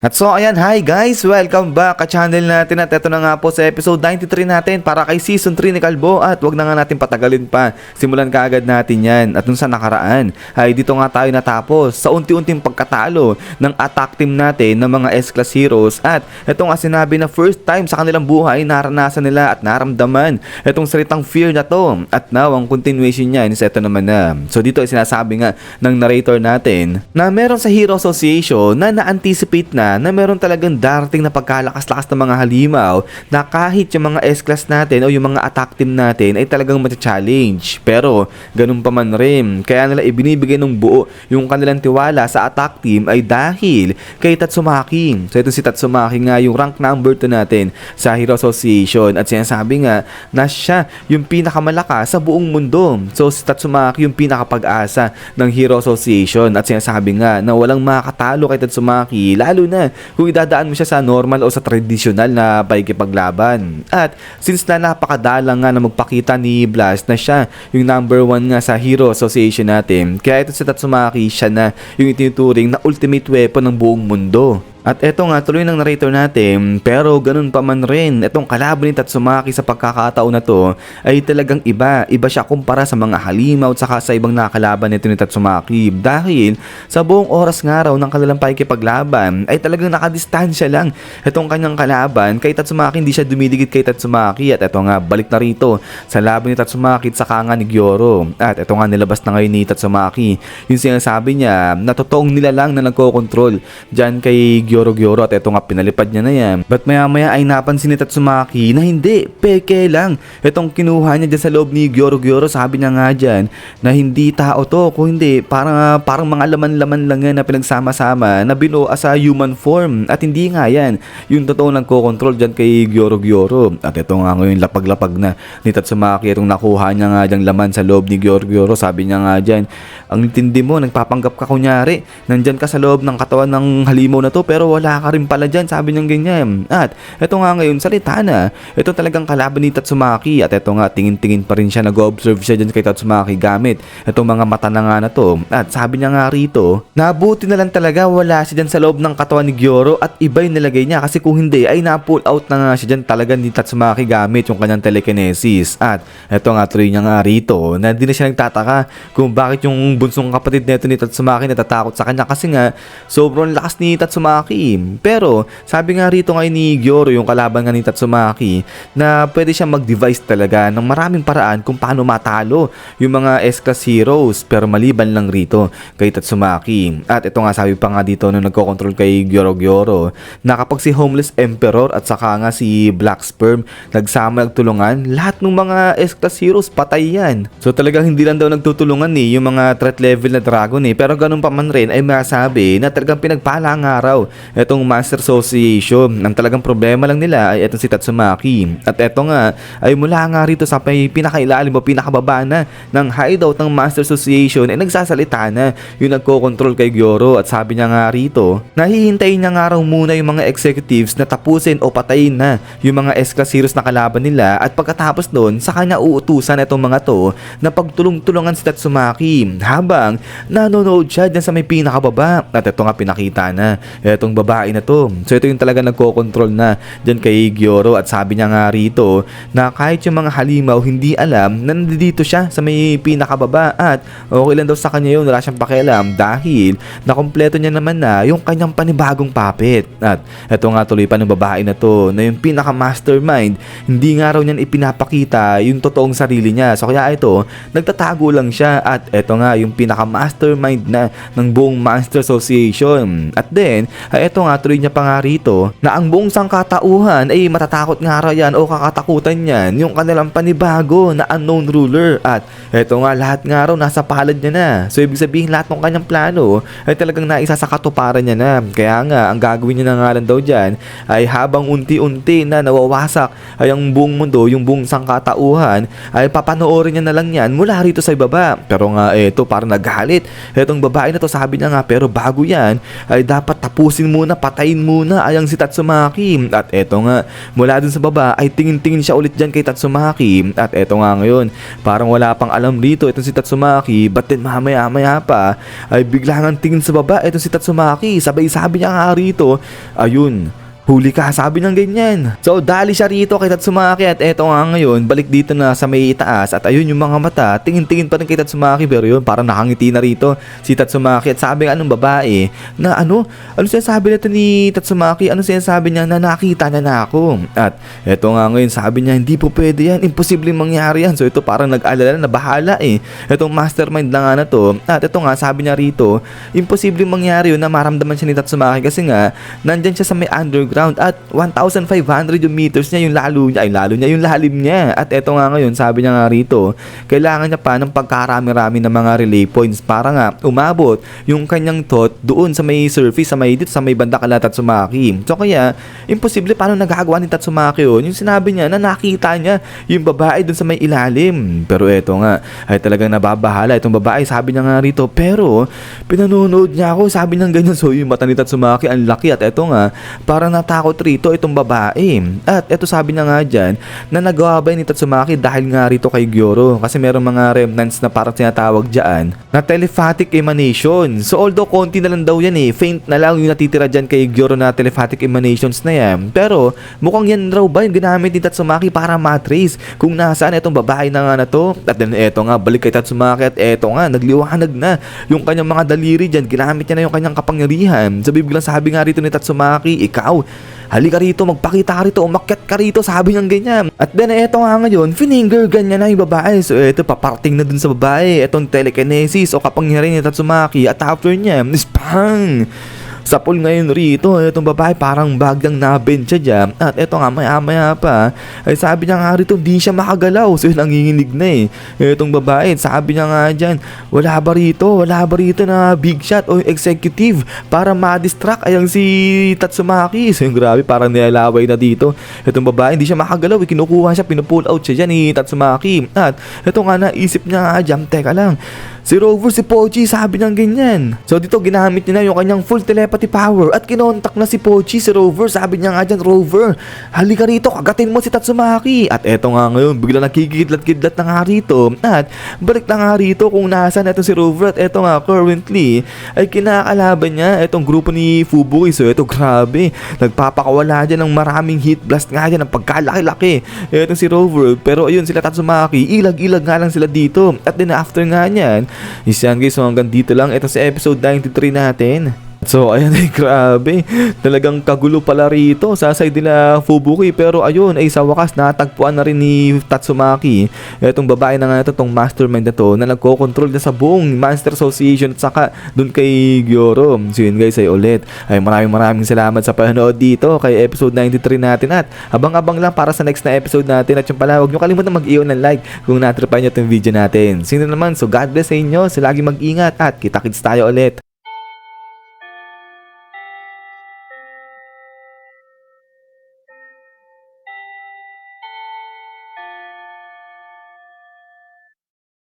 At so ayan, hi guys! Welcome back ka channel natin at ito na nga po sa episode 93 natin para kay season 3 ni Kalbo at wag na nga natin patagalin pa. Simulan kaagad natin yan at dun sa nakaraan ay dito nga tayo natapos sa unti-unting pagkatalo ng attack team natin ng mga S-Class Heroes at ito nga sinabi na first time sa kanilang buhay naranasan nila at naramdaman itong salitang fear na to at now ang continuation niya is ito naman na. So dito ay sinasabi nga ng narrator natin na meron sa Hero Association na na-anticipate na meron talagang darating na pagkalakas-lakas ng mga halimaw na kahit yung mga S-Class natin o yung mga attack team natin ay talagang mati-challenge. Pero ganun pa man rin, kaya nila ibinibigay ng buo yung kanilang tiwala sa attack team ay dahil kay Tatsumaki. So ito si Tatsumaki nga yung rank number 2 natin sa Hero Association at sinasabi nga na siya yung pinakamalakas sa buong mundo. So si Tatsumaki yung pinakapag-asa ng Hero Association at sinasabi nga na walang makakatalo kay Tatsumaki lalo na kung idadaan mo siya sa normal o sa traditional na pakikipaglaban. At since na napakadalang nga na magpakita ni Blast na siya yung number 1 nga sa Hero Association natin, kaya ito si Tatsumaki siya na yung itinuturing na ultimate weapon ng buong mundo. At eto nga tuloy ng narrator natin, pero ganun pa man rin, itong kalaban ni Tatsumaki sa pagkakataon na to ay talagang iba siya kumpara sa mga halimaw at saka sa ibang nakakalaban nito ni Tatsumaki dahil sa buong oras nga raw ng kanilang pakikipaglaban ay talagang nakadistansya lang itong kanyang kalaban kay Tatsumaki, hindi siya dumidikit kay Tatsumaki at eto nga balik na rito sa laban ni Tatsumaki at saka nga ni Gyoro at eto nga nilabas na ngayon ni Tatsumaki yung sinasabi niya na totoong nila lang na nagkokontrol dyan kay Gyoro at eto nga pinalipad niya na yan. But maya ay napansin ni Tatsumaki na hindi, peke lang. Itong kinuha niya dyan sa loob ni Gyoro, sabi niya nga dyan na hindi tao to, kung hindi parang mga laman-laman lang yan na pinagsama-sama na binuo sa human form at hindi nga yan yung totoo nagkokontrol dyan kay Gyoro. At ito nga ngayon lapag-lapag na ni Tatsumaki itong nakuha niya nga dyan laman sa loob ni Gyoro. Sabi niya nga dyan, ang tindi mo, nagpapanggap ka kunyari, nandyan ka sa loob ng katawan ng halimaw na to pero wala ka rin pala dyan, sabi niyang ganyan. At ito nga ngayon, salita na. Ito talagang kalaban ni Tatsumaki at ito nga tingin-tingin pa rin siya, nag-observe siya dyan kay Tatsumaki gamit itong mga mata na nga na to. At sabi niya nga rito, nabuti na lang talaga wala siya dyan sa loob ng katawan ni Gyoro at iba yung nilagay niya kasi kung hindi ay na-pull out na nga siya dyan talaga ni Tatsumaki gamit yung kanyang telekinesis. At ito nga tuloy niya nga rito na di na siya nagtataka kung bakit yung bunsong kapatid nito ni Tatsumaki natatakot sa kanya kasi nga sobrang lakas ni Tatsumaki. Pero sabi nga rito ngayon ni Gyoro yung kalaban nga ni Tatsumaki na pwede siya mag-devise talaga ng maraming paraan kung paano matalo yung mga S-Class Heroes pero maliban lang rito kay Tatsumaki. At ito nga sabi pa nga dito nung nagko-control kay Gyoro na kapag si Homeless Emperor at saka nga si Black Sperm nagsama nagtulungan, lahat ng mga S-Class Heroes patay yan. So talagang hindi lang daw nagtutulungan yung mga threat level na dragon pero ganun pa man rin ay masabi na talagang pinagpala nga raw etong Master Association. Ang talagang problema lang nila ay etong si Tatsumaki. At eto nga ay mula nga rito sa pinakailalim o pinakababa na ng hideout ng Master Association ay nagsasalita na yung nagko-control kay Gyoro at sabi niya nga rito nahihintayin niya nga raw muna yung mga executives na tapusin o patayin na yung mga S-Class Heroes na kalaban nila at pagkatapos doon sa kanya uutusan itong mga to na pagtulong-tulungan si Tatsumaki habang nanonood siya dyan sa may pinakababa. At ito nga pinakita na etong babae na to. So ito yung talaga nagko-control na dyan kay Gyoro at sabi niya nga rito na kahit yung mga halimaw hindi alam na nandito siya sa may pinakababa at okay lang daw sa kanya yun, wala siyang pakialam dahil nakompleto niya naman na yung kanyang panibagong puppet. At ito nga tuloy pa ng babae na to na yung pinaka-mastermind, hindi nga raw niyan ipinapakita yung totoong sarili niya. So kaya ito, nagtatago lang siya at ito nga yung pinaka-mastermind na ng buong Master Association. At then, ay eto nga tuloy niya pa nga rito na ang buong sangkatauhan ay matatakot nga raw yan o kakatakutan yan yung kanilang panibago na unknown ruler. At eto nga lahat nga raw nasa palad niya na. So ibig sabihin lahat ng kanyang plano ay talagang naisa sa katuparan niya na. Kaya nga ang gagawin niya na nga lang daw dyan ay habang unti-unti na nawawasak ay ang buong mundo, yung buong sangkatauhan ay papanoorin niya na lang yan mula rito sa ibaba. Pero nga eto parang nagalit etong babae na to, sabi niya nga pero bago yan ay dapat tapusin muna, patayin muna ayang si Tatsumaki. At eto nga, mula dun sa baba ay tingin-tingin siya ulit dyan kay Tatsumaki. At eto nga ngayon, parang wala pang alam rito itong si Tatsumaki. But then mamaya-maya pa ay bigla nga tingin sa baba itong si Tatsumaki. Sabay sabi niya nga rito, ayun, huli ka, sabi ng ganyan. So dali siya rito kay Tatsumaki at eto nga ngayon, balik dito na sa may itaas at ayun yung mga mata, tingin-tingin pa rin kay Tatsumaki pero yun, parang nakangiti na rito si Tatsumaki at sabi nga nung babae na ano sinasabi nito ni Tatsumaki, sinasabi niya na nakita na ako. At eto nga ngayon, sabi niya hindi po pwede yan, imposibleng mangyari yan. So ito parang nag-alala na bahala etong mastermind na nga na to. At ito nga sabi niya rito, imposibleng mangyari yun na maramdaman siya ni Tatsumaki kasi nga nandyan siya sa may underground at 1,500 yung meters niya, yung lalo niya, yung lalim niya. At eto nga ngayon, sabi niya nga rito, kailangan niya pa ng pagkarami-rami ng mga relay points para nga umabot yung kanyang thought doon sa may surface, dito sa may banda kala Tatsumaki. So kaya, imposible paano nagagawa ni Tatsumaki yun, yung sinabi niya na nakita niya yung babae doon sa may ilalim. Pero eto nga, ay talagang nababahala itong babae, sabi niya nga rito, pero pinanonood niya ako, sabi niya ganyan. So yung mata ni Tatsumaki ang laki at eto nga, parang natakot rito itong babae. At eto sabi niya nga dyan na nagawa ba ni Tatsumaki dahil nga rito kay Gyoro kasi merong mga remnants na parang tinatawag dyan na telepathic emanation. So although konti na lang daw yan faint na lang yung natitira dyan kay Gyoro na telepathic emanations na yan, pero mukhang yan raw ba yung ginamit ni Tatsumaki para matrace kung nasaan itong babae na nga na to. At then eto nga, balik kay Tatsumaki at eto nga, nagliwanag na yung kanyang mga daliri dyan, ginamit niya na yung kanyang kapangyarihan. So biglang sabi nga rito ni Tatsumaki, ikaw, halika rito, magpakita ka rito, umakyat ka rito, sabi niyang ganyan. At then eto nga ngayon, finger ganyan na yung babae. So eto, paparting na dun sa babae etong telekinesis o kapangyarihan ni Tatsumaki. At after niya, spang! Sapol ngayon rito, itong babae parang baglang nabend siya dyan. At eto nga, maya-maya pa, ay sabi niya nga rito, di siya makagalaw. So nanginginig na itong babae, sabi niya nga dyan, wala ba rito na big shot o executive para ma-distract ayang si Tatsumaki. So yung grabe, parang nilalaway na dito. Itong babae, hindi siya makagalaw, kinukuha siya, pinupull out siya dyan ni Tatsumaki. At eto nga, naisip niya nga dyan, teka lang, si Rover, si Pochi, sabi niyang ganyan. So dito, ginamit niya na yung kanyang full telepathy power at kinontak na si Pochi, si Rover. Sabi niya nga dyan, Rover, halika rito, kagatin mo si Tatsumaki. At eto nga ngayon, bigla nakikidlat-kidlat na nga rito. At balik na nga rito kung nasaan eto si Rover. At eto nga, currently, ay kinakalaban niya etong grupo ni Fubuki. So eto, grabe, nagpapakawala dyan ng maraming heat blast nga dyan, ng pagkalaki-laki etong si Rover. Pero ayun, sila Tatsumaki, ilag-ilag nga lang sila dito. At then after nga niyan, yan guys, so hanggang dito lang ito sa episode 93 natin. So ayan grabe, talagang kagulo pala rito sa side nila Fubuki. Pero ayun, ay sa wakas natagpuan na rin ni Tatsumaki etong babae na nga ito, tong mastermind na to na nagko-control na sa buong Monster Association at saka dun kay Gyoro. So yun guys, ay ulit ay maraming salamat sa panonood dito kay episode 93 natin. At abang-abang lang para sa next na episode natin. At yung pala, huwag nyo kalimutan mag-i-on ng like kung natripan nyo itong video natin. Sino naman, so God bless sa inyo, so lagi mag-ingat at kita-kits tayo ulit.